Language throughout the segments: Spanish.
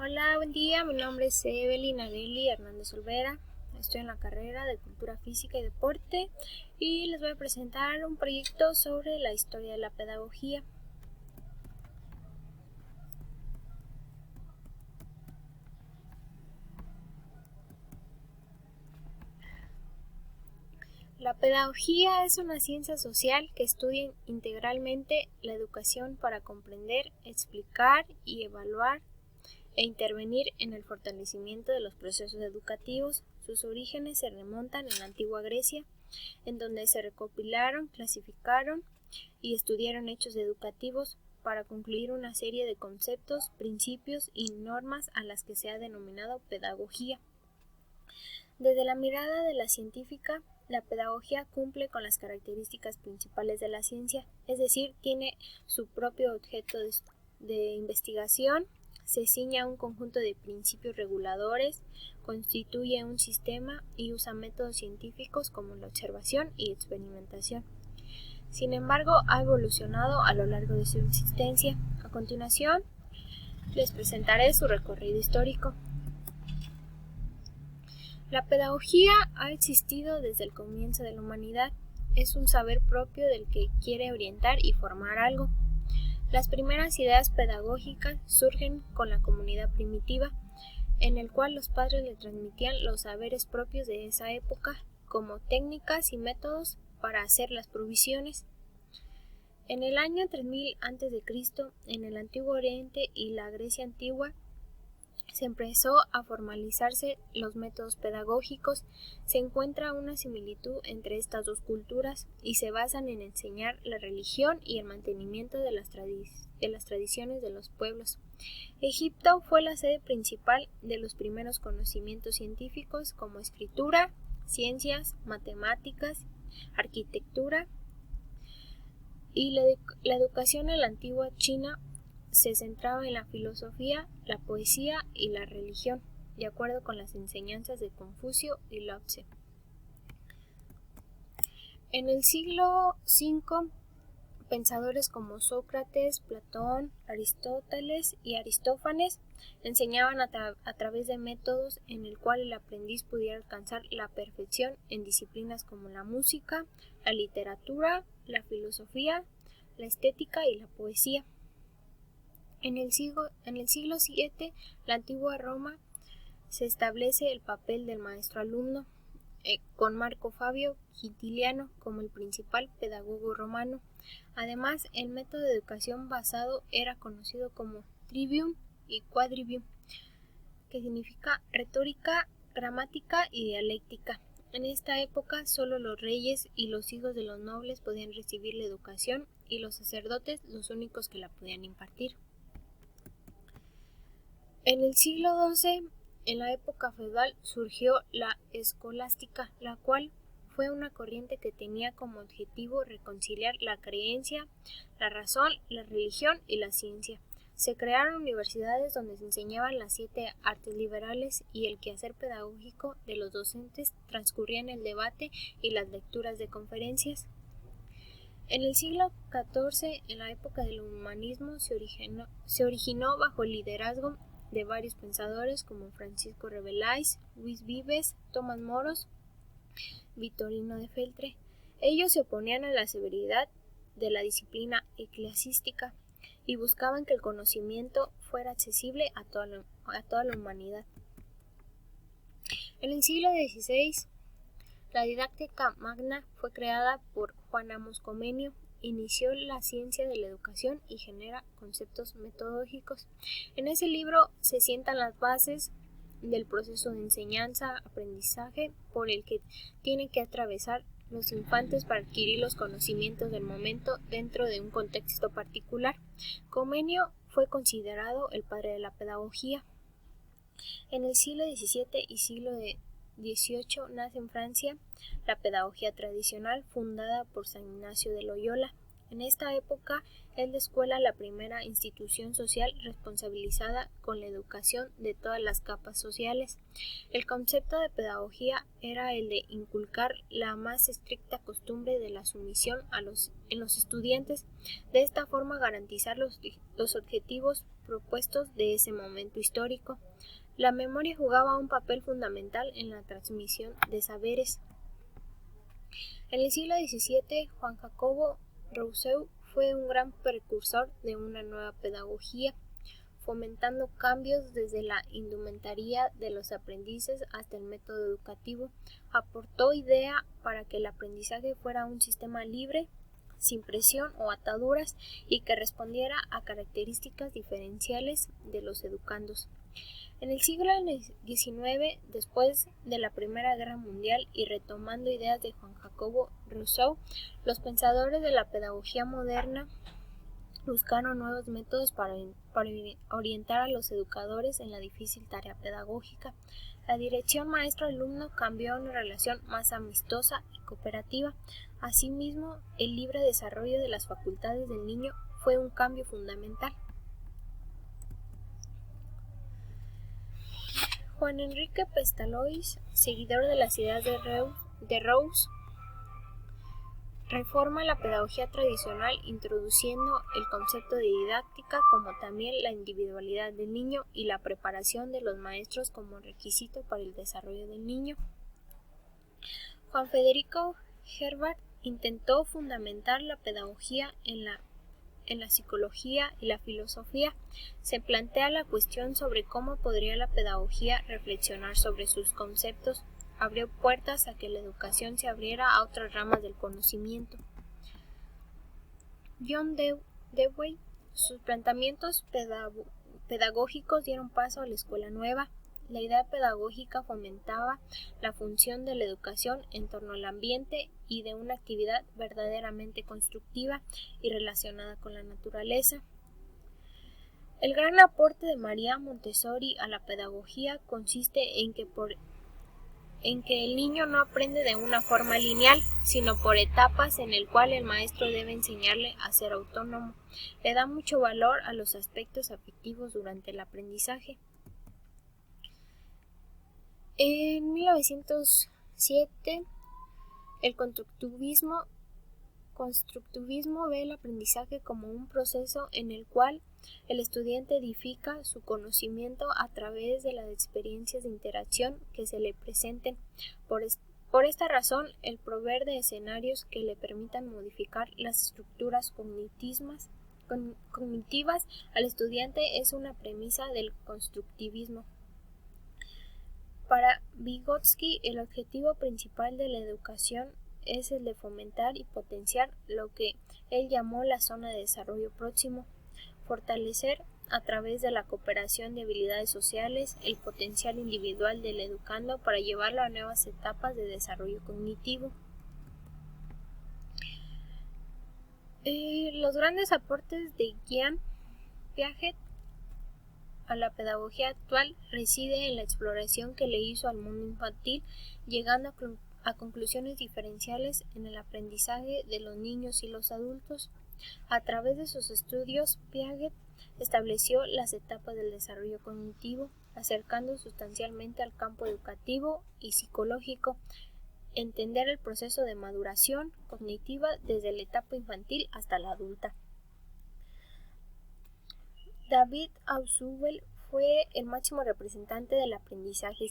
Hola, buen día. Mi nombre es Evelyn Areli Hernández Olvera. Estoy en la carrera de Cultura Física y Deporte y les voy a presentar un proyecto sobre la historia de la pedagogía. La pedagogía es una ciencia social que estudia integralmente la educación para comprender, explicar y evaluar e intervenir en el fortalecimiento de los procesos educativos. Sus orígenes se remontan en la antigua Grecia, en donde se recopilaron, clasificaron y estudiaron hechos educativos para concluir una serie de conceptos, principios y normas a las que se ha denominado pedagogía. Desde la mirada de la científica, la pedagogía cumple con las características principales de la ciencia, es decir, tiene su propio objeto de investigación, se ciñe a un conjunto de principios reguladores, constituye un sistema y usa métodos científicos como la observación y experimentación. Sin embargo, ha evolucionado a lo largo de su existencia. A continuación, les presentaré su recorrido histórico. La pedagogía ha existido desde el comienzo de la humanidad. Es un saber propio del que quiere orientar y formar algo. Las primeras ideas pedagógicas surgen con la comunidad primitiva, en el cual los padres le transmitían los saberes propios de esa época, como técnicas y métodos para hacer las provisiones. En el año 3000 a.C., en el Antiguo Oriente y la Grecia antigua, se empezó a formalizarse los métodos pedagógicos. Se encuentra una similitud entre estas dos culturas y se basan en enseñar la religión y el mantenimiento de las tradiciones de los pueblos. Egipto fue la sede principal de los primeros conocimientos científicos como escritura, ciencias, matemáticas, arquitectura, y la educación en la antigua China se centraba en la filosofía, la poesía y la religión, de acuerdo con las enseñanzas de Confucio y Lao Tse. En el siglo V, pensadores como Sócrates, Platón, Aristóteles y Aristófanes enseñaban a través de métodos en el cual el aprendiz pudiera alcanzar la perfección en disciplinas como la música, la literatura, la filosofía, la estética y la poesía. En el siglo VII, la antigua Roma, se establece el papel del maestro-alumno, con Marco Fabio Quintiliano como el principal pedagogo romano. Además, el método de educación basado era conocido como trivium y quadrivium, que significa retórica, gramática y dialéctica. En esta época, solo los reyes y los hijos de los nobles podían recibir la educación y los sacerdotes los únicos que la podían impartir. En el siglo XII, en la época feudal, surgió la escolástica, la cual fue una corriente que tenía como objetivo reconciliar la creencia, la razón, la religión y la ciencia. Se crearon universidades donde se enseñaban las 7 artes liberales y el quehacer pedagógico de los docentes transcurría en el debate y las lecturas de conferencias. En el siglo XIV, en la época del humanismo, se originó bajo el liderazgo de varios pensadores como Francisco Rabelais, Luis Vives, Tomás Moros, Victorino de Feltre. Ellos se oponían a la severidad de la disciplina eclesiástica y buscaban que el conocimiento fuera accesible a toda la humanidad. En el siglo XVI, la didáctica magna fue creada por Juan Amos Comenio. Inició la ciencia de la educación y genera conceptos metodológicos. En ese libro se sientan las bases del proceso de enseñanza-aprendizaje por el que tienen que atravesar los infantes para adquirir los conocimientos del momento dentro de un contexto particular. Comenio fue considerado el padre de la pedagogía. En el siglo XVII y siglo XVIII nace en Francia la pedagogía tradicional fundada por San Ignacio de Loyola. En esta época es la escuela la primera institución social responsabilizada con la educación de todas las capas sociales. El concepto de pedagogía era el de inculcar la más estricta costumbre de la sumisión en los estudiantes, de esta forma garantizar los objetivos propuestos de ese momento histórico. La memoria jugaba un papel fundamental en la transmisión de saberes. En el siglo XVII, Juan Jacobo Rousseau fue un gran precursor de una nueva pedagogía, fomentando cambios desde la indumentaria de los aprendices hasta el método educativo. Aportó idea para que el aprendizaje fuera un sistema libre, sin presión o ataduras, y que respondiera a características diferenciales de los educandos. En el siglo XIX, después de la Primera Guerra Mundial y retomando ideas de Juan Jacobo Rousseau, los pensadores de la pedagogía moderna buscaron nuevos métodos para orientar a los educadores en la difícil tarea pedagógica. La dirección maestro-alumno cambió a una relación más amistosa y cooperativa. Asimismo, el libre desarrollo de las facultades del niño fue un cambio fundamental. Juan Enrique Pestalozzi, seguidor de las ideas de Rousseau, reforma la pedagogía tradicional introduciendo el concepto de didáctica como también la individualidad del niño y la preparación de los maestros como requisito para el desarrollo del niño. Juan Federico Herbart intentó fundamentar la pedagogía en la psicología y la filosofía. Se plantea la cuestión sobre cómo podría la pedagogía reflexionar sobre sus conceptos. Abrió puertas a que la educación se abriera a otras ramas del conocimiento. John Dewey, sus planteamientos pedagógicos dieron paso a la escuela nueva. La idea pedagógica fomentaba la función de la educación en torno al ambiente y de una actividad verdaderamente constructiva y relacionada con la naturaleza. El gran aporte de María Montessori a la pedagogía consiste en que el niño no aprende de una forma lineal, sino por etapas en el cual el maestro debe enseñarle a ser autónomo. Le da mucho valor a los aspectos afectivos durante el aprendizaje. En 1907, el constructivismo ve el aprendizaje como un proceso en el cual el estudiante edifica su conocimiento a través de las experiencias de interacción que se le presenten. Por esta razón, el proveer de escenarios que le permitan modificar las estructuras cognitivas al estudiante es una premisa del constructivismo. Para Vygotsky, el objetivo principal de la educación es el de fomentar y potenciar lo que él llamó la zona de desarrollo próximo, fortalecer a través de la cooperación de habilidades sociales el potencial individual del educando para llevarlo a nuevas etapas de desarrollo cognitivo. Los grandes aportes de Jean Piaget a la pedagogía actual reside en la exploración que le hizo al mundo infantil, llegando a conclusiones diferenciales en el aprendizaje de los niños y los adultos. A través de sus estudios, Piaget estableció las etapas del desarrollo cognitivo, acercando sustancialmente al campo educativo y psicológico, entender el proceso de maduración cognitiva desde la etapa infantil hasta la adulta. David Ausubel fue el máximo representante del aprendizaje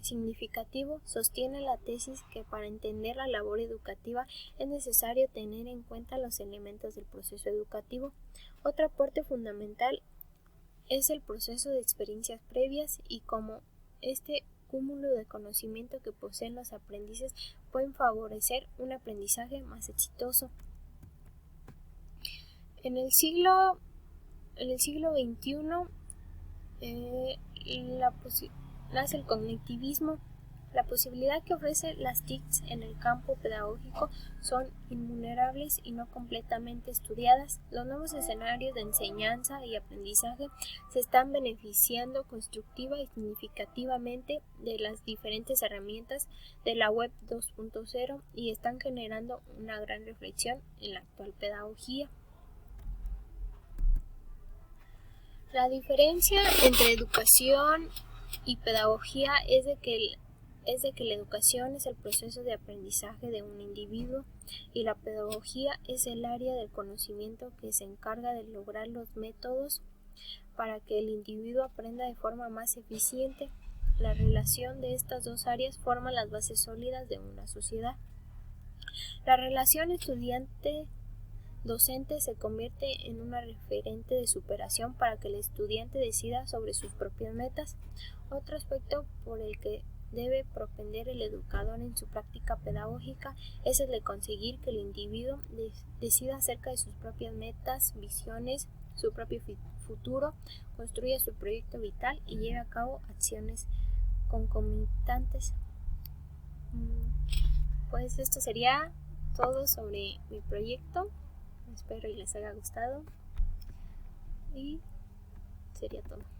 significativo. Sostiene la tesis que para entender la labor educativa es necesario tener en cuenta los elementos del proceso educativo. Otro aporte fundamental es el proceso de experiencias previas y cómo este cúmulo de conocimiento que poseen los aprendices pueden favorecer un aprendizaje más exitoso. En el siglo XXI nace el cognitivismo. La posibilidad que ofrece las TICs en el campo pedagógico son innumerables y no completamente estudiadas. Los nuevos escenarios de enseñanza y aprendizaje se están beneficiando constructiva y significativamente de las diferentes herramientas de la Web 2.0 y están generando una gran reflexión en la actual pedagogía. La diferencia entre educación y pedagogía es de que la educación es el proceso de aprendizaje de un individuo y la pedagogía es el área del conocimiento que se encarga de lograr los métodos para que el individuo aprenda de forma más eficiente. La relación de estas dos áreas forma las bases sólidas de una sociedad. La relación estudiante-docente se convierte en una referente de superación para que el estudiante decida sobre sus propias metas. Otro aspecto por el que debe propender el educador en su práctica pedagógica es el de conseguir que el individuo decida acerca de sus propias metas, visiones, su propio futuro, construya su proyecto vital y lleve a cabo acciones concomitantes. Pues esto sería todo sobre mi proyecto. Espero y les haya gustado y sería todo.